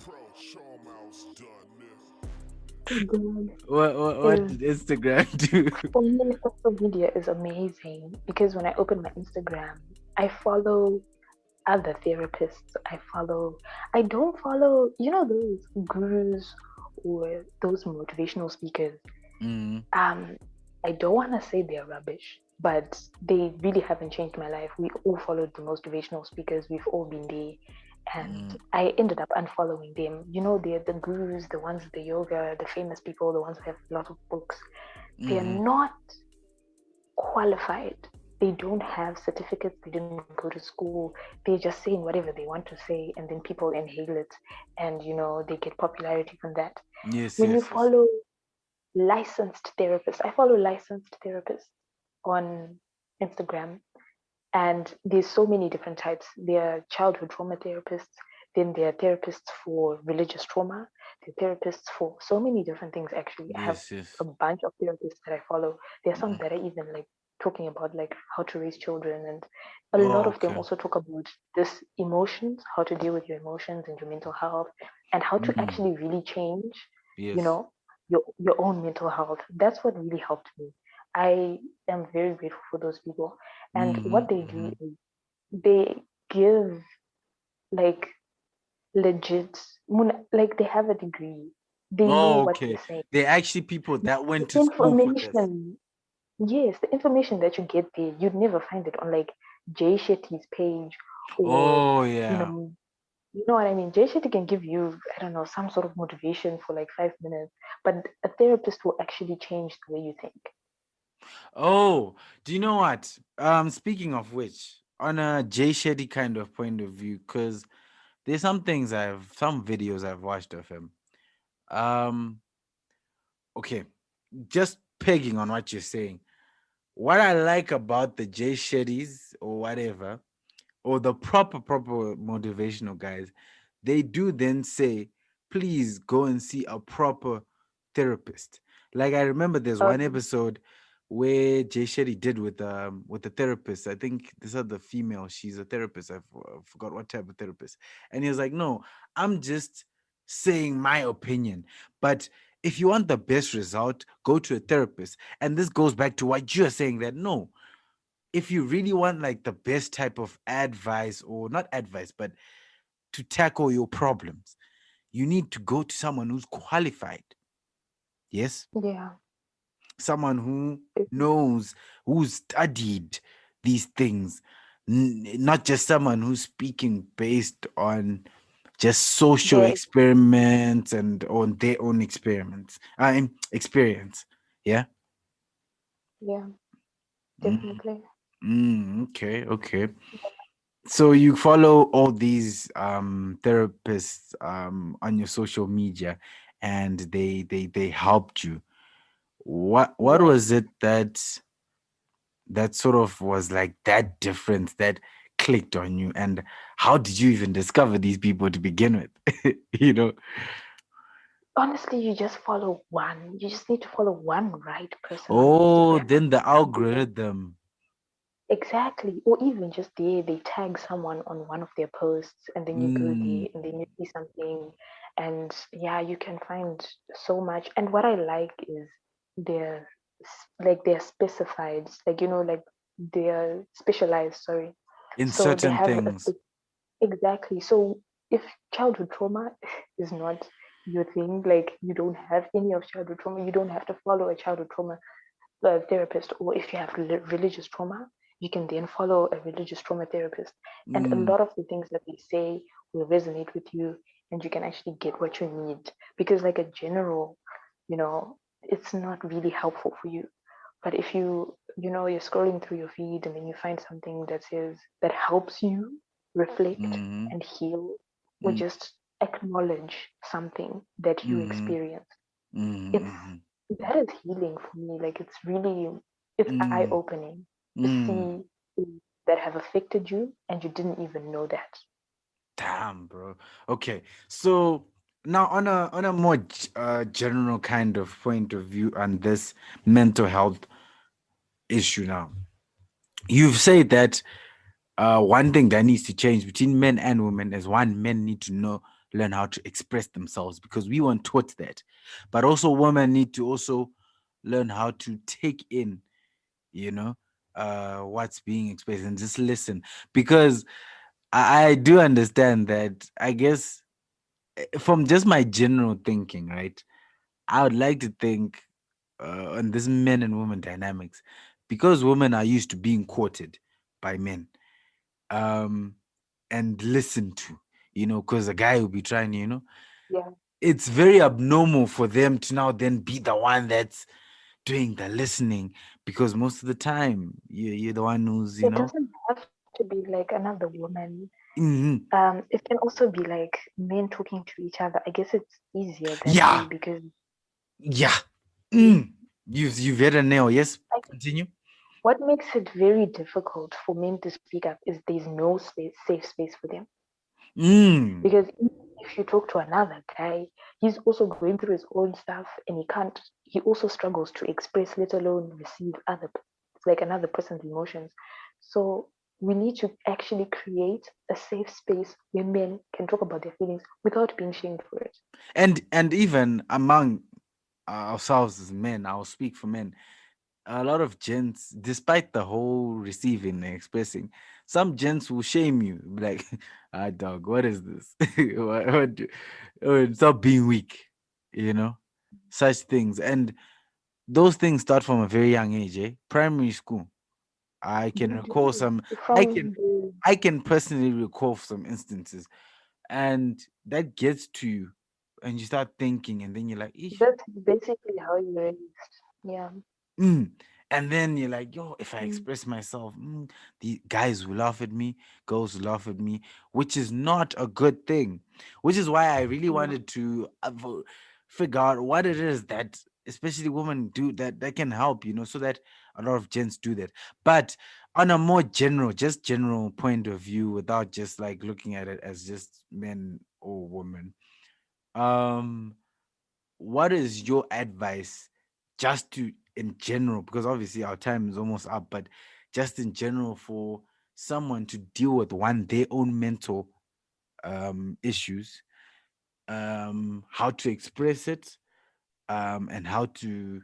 Instagram What is did Instagram do? for me, social media is amazing because when I open my Instagram, I follow other therapists. I don't follow, those gurus or those motivational speakers. Mm, Um, I don't want to say they're rubbish, but they really haven't changed my life. We all followed the motivational speakers. We've all been there. And mm, I ended up unfollowing them. They're the gurus, the ones with the yoga, the famous people, the ones who have a lot of books. They're mm-hmm. not qualified. They don't have certificates. They didn't go to school. They're just saying whatever they want to say, and then people inhale it, and they get popularity from that. Yes, When you yes, yes. follow licensed therapists, I follow licensed therapists on Instagram, and there's so many different types. There are childhood trauma therapists, then there are therapists for religious trauma, there are therapists for so many different things. Actually, I have Yes, yes. a bunch of therapists that I follow. There are some Mm. that are even like talking about like how to raise children, and a lot Oh, of them okay. also talk about this emotions, how to deal with your emotions and your mental health, and how to Mm. actually really change, you Yes. know, your own mental health. That's what really helped me. I am very grateful for those people. And Mm-hmm, what they mm-hmm. do is they give like legit, like they have a degree. They know Oh, what okay. they're saying. They're actually people that The went to school for this. information, yes, the information that you get there, you'd never find it on like Jay Shetty's page, or Oh, you yeah. know, you know what I mean. Jay Shetty can give you, I don't know, some sort of motivation for like 5 minutes, but a therapist will actually change the way you think. Oh, do you know what? Speaking of which, on a Jay Shetty kind of point of view, because there's some videos I've watched of him. Um, okay, just pegging on what you're saying. What I like about the Jay Shettys or whatever, or the proper motivational guys, they do then say, please go and see a proper therapist. Like I remember there's one Um, episode where Jay Shetty did with the therapist. I think this other female, she's a therapist. I forgot what type of therapist. And he was like, no, I'm just saying my opinion. But if you want the best result, go to a therapist. And this goes back to what you're saying that no, if you really want like the best type of advice, or not advice, but to tackle your problems, you need to go to someone who's qualified. Yes, yeah. someone who It- knows, who's studied these things, not just someone who's speaking based on just social There, experiments and on their own experiments, experience. Yeah. yeah, Mm, definitely. okay, okay. So you follow all these therapists on your social media, and they helped you. What Yes. was it that sort of was like that difference that clicked on you, and how did you even discover these people to begin with? you know. Honestly, you just follow one. You just need to follow one right person on Oh, Instagram. then the And then algorithm. exactly, or even just there, they tag someone on one of their posts, and then you go Mm, there, and then you see something, and yeah, you can find so much. And what I like is they're they're specified, like like they're specialized. Sorry, in so they certain have things. exactly. So if childhood trauma is not your thing, like you don't have any of childhood trauma, you don't have to follow a childhood trauma therapist. Or if you have religious trauma, you can then follow a religious trauma therapist. And a Mm, lot of the things that they say will resonate with you, and you can actually get what you need. Because, like a general, it's not really helpful for you. But if you're scrolling through your feed, and then you find something that helps you reflect mm-hmm, and heal, or mm, just acknowledge something that you mm-hmm, experienced, it's mm-hmm, that is healing for me. Like it's eye mm-hmm, opening to mm. see things that have affected you and you didn't even know that. Damn, bro. Okay, so now on a more general kind of point of view on this mental health issue, now you've said that one thing that needs to change between men and women is one, men need to know learn how to express themselves because we weren't taught that. But also, women need to also learn how to take in, you know, what's being expressed and just listen. Because I do understand that, I guess, from just my general thinking, right? I would like to think on this men and women dynamics because women are used to being courted by men. Um, and listened to, because a guy will be trying, Yeah. it's very abnormal for them to now then be the one that's doing the listening because most of the time you're the one who's, It doesn't have to be like another woman. mhm. It can also be like men talking to each other. I guess it's easier that way Yeah, because yeah. mm, Mm. You've hit a nail. Yes, I think continue. what makes it very difficult for men to speak up is there's no space, safe space for them. Mm. Because if you talk to another guy, he's also going through his own stuff and he also struggles to express, let alone receive it's like another person's emotions. So we need to actually create a safe space where men can talk about their feelings without being shamed for it. And even among ourselves as men, I'll speak for men. A lot of gents, despite the whole receiving and expressing, some gents will shame you. Be like, ah, dog, what is this? Stop being weak, you know, such things. And those things start from a very young age, eh? Primary school. I can They recall do some, I can, from the I can personally recall some instances, and that gets to you, and you start thinking, and then you're like, "Eesh, that's basically how you're raised. Yeah. mm." And then you're like, yo, if I Mm. express myself, the guys will laugh at me, girls will laugh at me, which is not a good thing. Which is why I really No. wanted to figure out what it is that, especially women, do that can help, so that a lot of gents do that. But on a more just general point of view, without just like looking at it as just men or women, um, what is your advice just to in general, because obviously our time is almost up, but just in general for someone to deal with their own mental issues, how to express it, and how to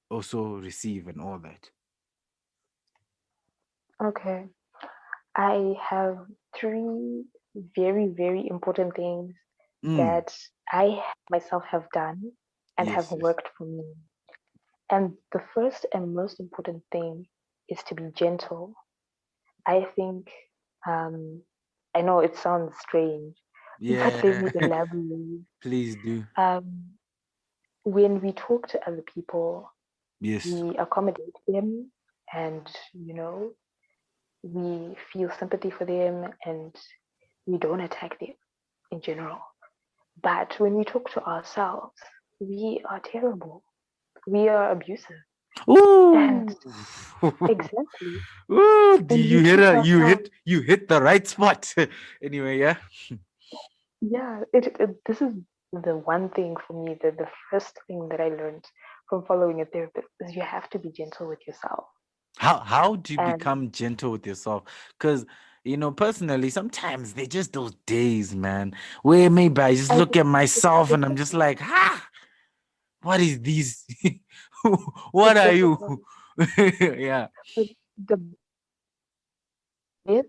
also receive and all that. Okay. I have three very, very important things Mm, that I myself have done and have yes, yes. worked for me. And the first and most important thing is to be gentle. I think, um, I know it sounds strange, but let Yeah. me elaborate. Please do. Um, when we talk to other people, Yes. we accommodate them and, we feel sympathy for them and we don't attack them in general. But when we talk to ourselves, we are terrible. We are abusive. And Ooh. exactly, Ooh, when we you hit treat a ourselves, you hit the right spot. Anyway, yeah. yeah, this is the one thing for me, that the first thing that I learned from following a therapist is you have to be gentle with yourself. How do you And become gentle with yourself? Because personally, sometimes they just those days, man, where maybe I just I look think at myself and I'm just like, what is these? What it's are you? difficult. Yeah. But the best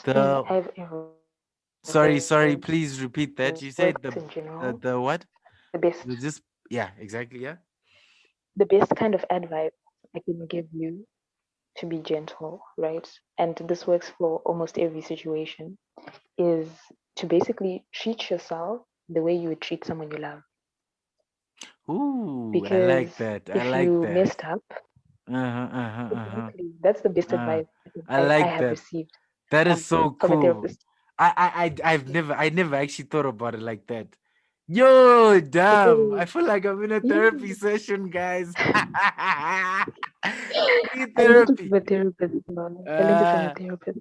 thing The I've ever sorry, heard please repeat that that. You said works in general, the what? the best, The just yeah, exactly, yeah. the best kind of advice I can give you to be gentle, right? And this works for almost every situation, is to basically treat yourself the way you would treat someone you love. Ooh, I Because like that. I if like you that. messed up, Uh-huh, uh-huh, uh-huh. exactly, that's the best Uh, advice I think I I like have that. received That is so from a cool. therapist. I never actually thought about it like that. Yo, damn. I Because feel like I'm in a yeah, therapy session, guys. Free I learned it therapy. from a therapist, man. I learned it from a Ah, therapist.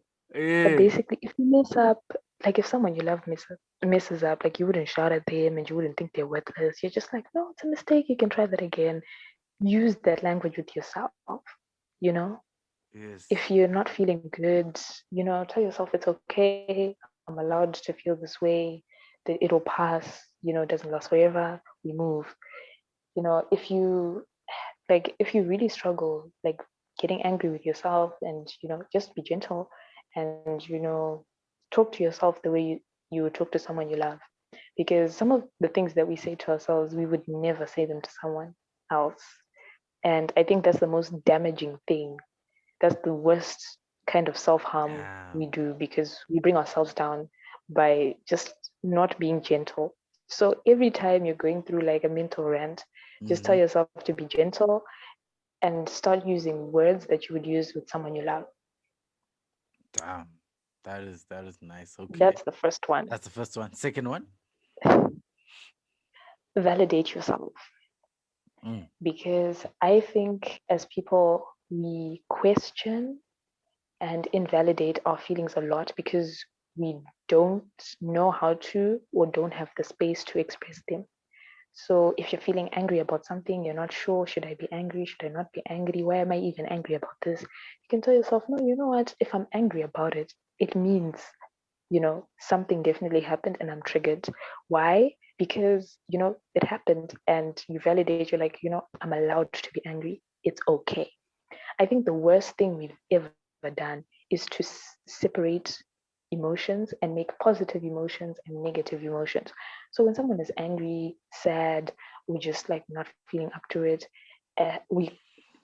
But yeah. basically, if you mess up, like if someone you love messes up, like you wouldn't shout at them and you wouldn't think they're worthless. You're just like, no, it's a mistake. You can try that again. Use that language with yourself. You know, if Yes. you're not feeling good, tell yourself it's okay. I'm allowed to feel this way. that it'll pass, it doesn't last forever, we move. If you if you really struggle, like getting angry with yourself, and just be gentle, and talk to yourself the way you would talk to someone you love, because some of the things that we say to ourselves, we would never say them to someone else. And I think that's the most damaging thing. That's the worst kind of self-harm Yeah. we do, because we bring ourselves down by just not being gentle. So every time you're going through like a mental rant, just tell Mm-hmm. yourself to be gentle and start using words that you would use with someone you love. Damn. That is nice. Okay. That's the first one. That's the first one. Second one? Validate yourself. Mm. Because I think as people, we question and invalidate our feelings a lot because we don't know how to, or don't have the space to express them. So if you're feeling angry about something, you're not sure, should I be angry? Should I not be angry? Why am I even angry about this? You can tell yourself, no, you know what? If I'm angry about it, it means, something definitely happened and I'm triggered. Why? Because, it happened, and you validate, you're like, I'm allowed to be angry. It's okay. I think the worst thing we've ever done is to separate emotions and make positive emotions and negative emotions. So when someone is angry, sad, or just like not feeling up to it, we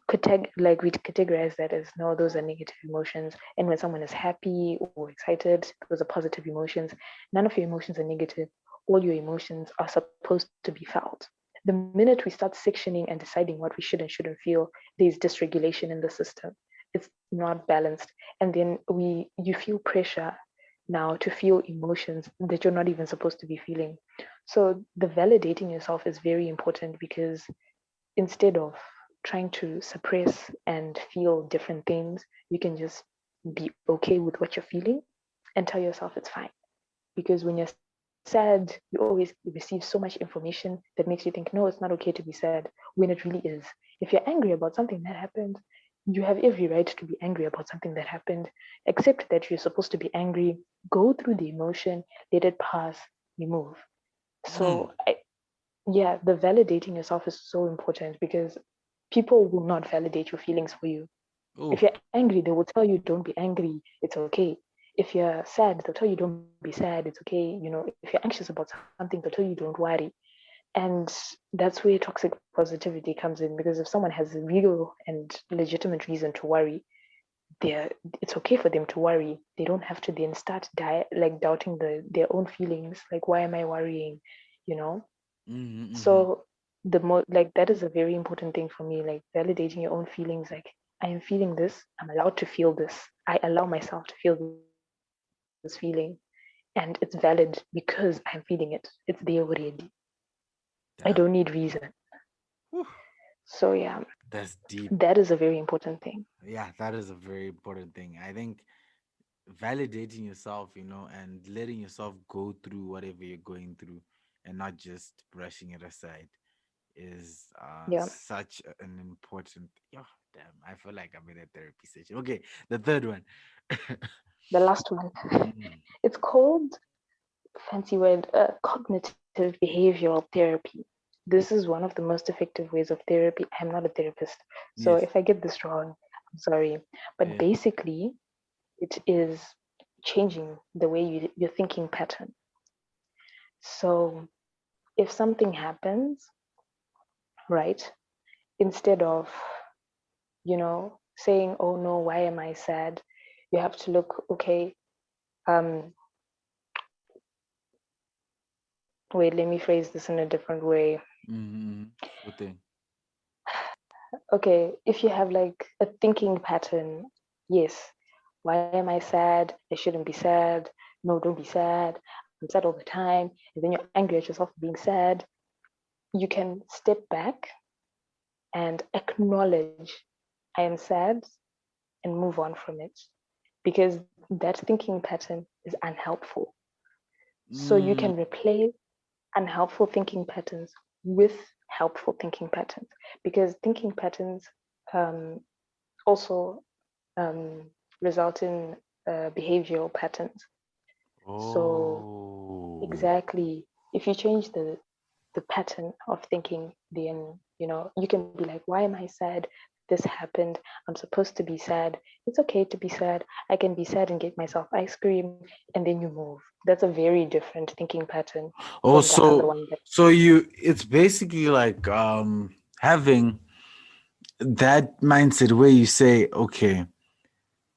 categorize that as, no, those are negative emotions. And when someone is happy or excited, those are positive emotions. None of your emotions are negative. All your emotions are supposed to be felt. The minute we start sectioning and deciding what we should and shouldn't feel, there's dysregulation in the system. It's not balanced. And then you feel pressure now to feel emotions that you're not even supposed to be feeling. So the validating yourself is very important, because instead of trying to suppress and feel different things, you can just be okay with what you're feeling and tell yourself it's fine. Because when you're sad, you always receive so much information that makes you think, no, it's not okay to be sad, when it really is. If you're angry about something that happened, you have every right to be angry about something that happened. Accept that you're supposed to be angry, go through the emotion, let it pass, you move. Mm. So, yeah, the validating yourself is so important, because people will not validate your feelings for you. If Oh. you're angry, they will tell you, don't be angry, it's okay. If you're sad, they'll tell you, don't be sad, it's okay. If you're anxious about something, they'll tell you, don't worry. And that's where toxic positivity comes in, because if someone has a real and legitimate reason to worry, they're it's okay for them to worry. They don't have to then start doubting their own feelings, like, why am I worrying, you know Mm-hmm, mm-hmm. so that is a very important thing for me, like validating your own feelings. Like, I am feeling this, I'm allowed to feel this, I allow myself to feel this feeling, and it's valid because I'm feeling it. It's there already. I don't need Damn. reason. Whew. So yeah, That's deep. that is a very important thing. Yeah, that is a very important thing. I think validating yourself, and letting yourself go through whatever you're going through and not just brushing it aside is Yeah, such an important. Yeah, damn, I feel like I'm in a therapy session. Okay, the third one. the last one. Mm. It's called, fancy word, cognitive behavioral therapy. This is one of the most effective ways of therapy. I'm not a therapist, so if Yes. I get this wrong, I'm sorry. But Yeah. basically, it is changing the way your thinking pattern. So if something happens, right, instead of, saying, oh no, why am I sad? You have to look, okay, um, wait, let me phrase this in a different way. Mm-hmm. Sure thing. Okay, if you have like a thinking pattern, yes, why am I sad? I shouldn't be sad. No, don't be sad. I'm sad all the time. And then you're angry at yourself for being sad. You can step back and acknowledge, I am sad, and move on from it, because that thinking pattern is unhelpful. So you Mm. can replace unhelpful thinking patterns with helpful thinking patterns, because thinking patterns um, also result in behavioral patterns. So, Oh. exactly. If you change the pattern of thinking, then you can be like, why am I sad? This happened. I'm supposed to be sad. It's okay to be sad. I can be sad and get myself ice cream, and then you move. That's a very different thinking pattern Oh, from the other so one that it's basically like having that mindset where you say, okay,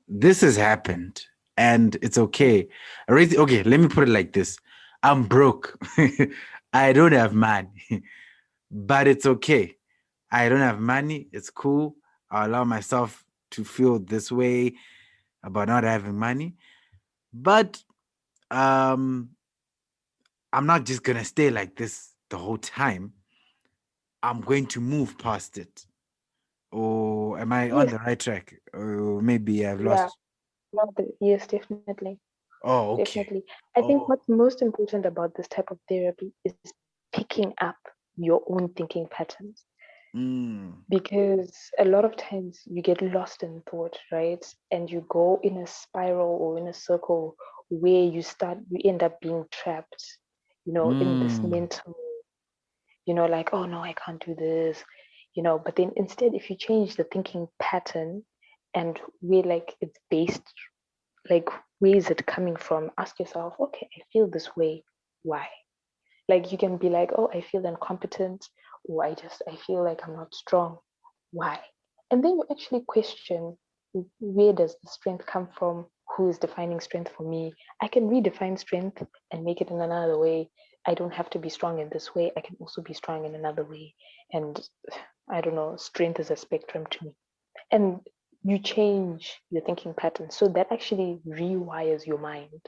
this has happened and it's okay. Okay, let me put it like this. I'm broke. I don't have money, but it's okay. I don't have money. It's cool. I allow myself to feel this way about not having money. But um, I'm not just gonna stay like this the whole time. I'm going to move past it. Or am I on yes, the right track? Or maybe I've yeah, lost. well, yes, definitely. Oh, okay. Definitely. I think what's Oh, most important about this type of therapy is picking up your own thinking patterns. mm, Because a lot of times you get lost in thought, right? And you go in a spiral or in a circle where you end up being trapped, in this mm. mental, like, oh no, I can't do this, but then instead, if you change the thinking pattern and where like it's based, like, where is it coming from? Ask yourself, okay, I feel this way. Why? Like you can be like, oh, I feel incompetent, or I feel like I'm not strong. Why? And then you actually question, where does the strength come from? Who is defining strength for me? I can redefine strength and make it in another way. I don't have to be strong in this way. I can also be strong in another way. And I don't know, strength is a spectrum to me. And you change your thinking pattern. So that actually rewires your mind.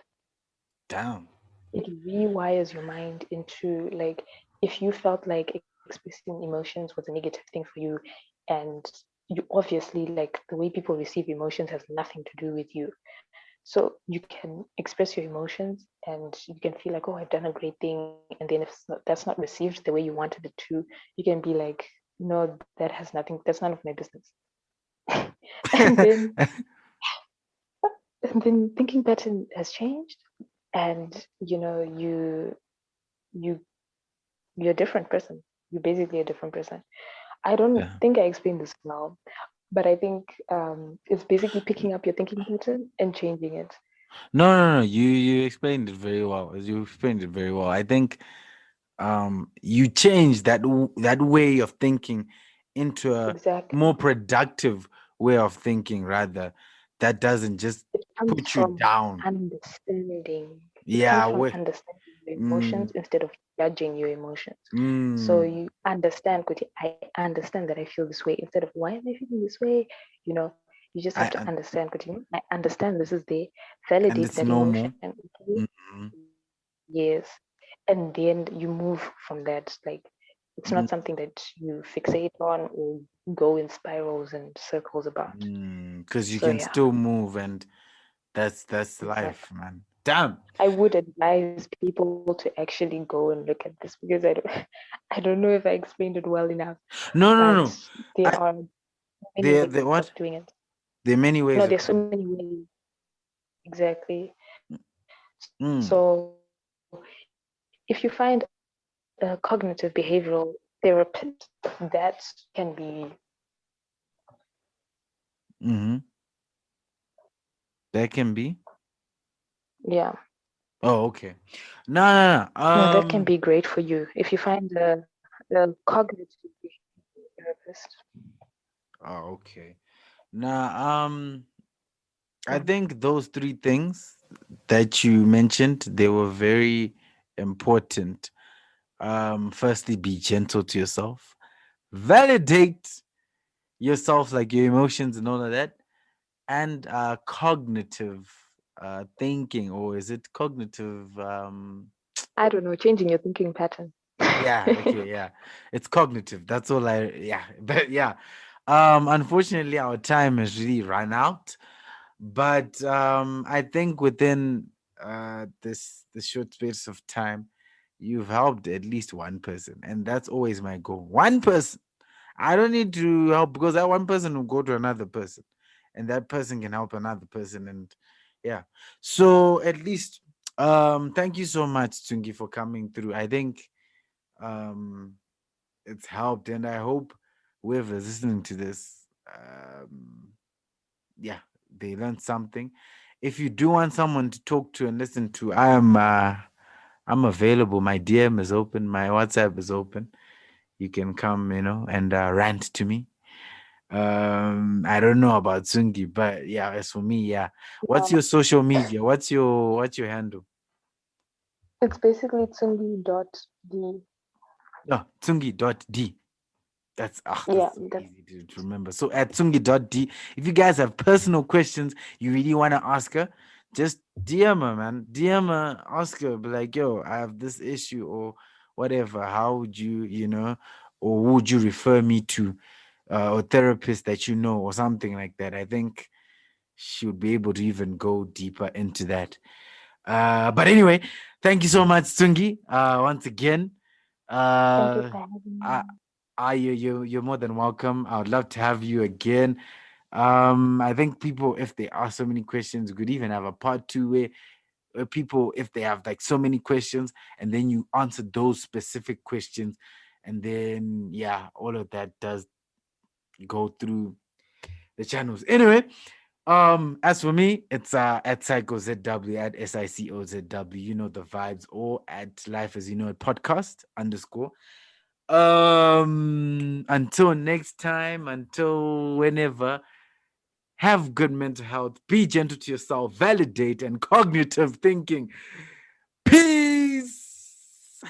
Damn. It rewires your mind into, like, if you felt like expressing emotions was a negative thing for you, and you obviously, like, the way people receive emotions has nothing to do with you. So you can express your emotions and you can feel like, oh, I've done a great thing, and then if that's not received the way you wanted it to, you can be like, no, that has nothing, that's none of my business. and then and then thinking pattern has changed, and you you're a different person. You're basically a different person. I don't Yeah. think I explained this well, but I think it's basically picking up your thinking pattern and changing it. No. You explained it very well. You explained it very well. I think you change that way of thinking into a more Exactly. productive way of thinking rather that doesn't just It comes put you from down. understanding. It comes Yeah, from we, understanding your mm, emotions instead of judging your emotions. So mm, you understand, Kuti, I understand that I feel this way instead of why am I feeling this way? You just have I to and, understand, Kuti, I understand this is there. and Validate it's that normal. emotion. Okay. Mm, Yes. And then you move from that. Like, it's not mm, something that you fixate on or go in spirals and circles about. because you So can yeah, still move, and that's life, exactly. man. Damn. I would advise people to actually go and look at this because I don't know if I explained it well enough, No, no, but no. there I are many there ways there of what? doing it. There are many No, ways of there's so many ways. Exactly. So mm, if you find a cognitive behavioral therapist, that can be, mm-hmm. That can be. yeah. Oh, okay. No, no, no. No, that can be great for you if you find a cognitive behavioral therapist. Oh, okay. Now, I Mhm. think those three things that you mentioned, they were very important. Firstly, be gentle to yourself. Validate yourself, like your emotions and all of that. And cognitive thinking, or is it cognitive? I don't know, changing your thinking pattern. Yeah, okay, yeah. It's cognitive. That's all I yeah. But yeah. Unfortunately our time has really run out. But I think within this short space of time, you've helped at least one person. And that's always my goal. One person. I don't need to help because that one person will go to another person. And that person can help another person. And yeah. So at least Thank you so much, Tsungi, for coming through. I think um it's helped, and I hope whoever's listening to this, yeah, they learned something. If you do want someone to talk to and listen to, I'm available. My DM is open, my WhatsApp is open. You can come, and rant to me. I don't know about Tsungi, but yeah, as for me, yeah. What's Yeah, your social media? What's your handle? it's basically Tsungi.d. No, Tsungi.d. That's Yeah, so that's easy to remember. So at Tsungi.d, if you guys have personal questions you really want to ask her, just DM her, man. DM her, ask her, be like, yo, I have this issue or whatever. How would you, or would you refer me to a therapist that you know or something like that? I think she would be able to even go deeper into that. But anyway, thank you so much, Tsungi. Once again. thank you Uh, for having I, me. you're more than welcome. I would love to have you again. I think people, if they ask so many questions, we could even have a part two where people, if they have like so many questions, and then you answer those specific questions, and then yeah, all of that does go through the channels. Anyway, as for me, it's at PsychoZW at SICOZW. You know the vibes, or at Life as You Know It podcast underscore. Until next time, until whenever, have good mental health, be gentle to yourself, validate and cognitive thinking. Peace.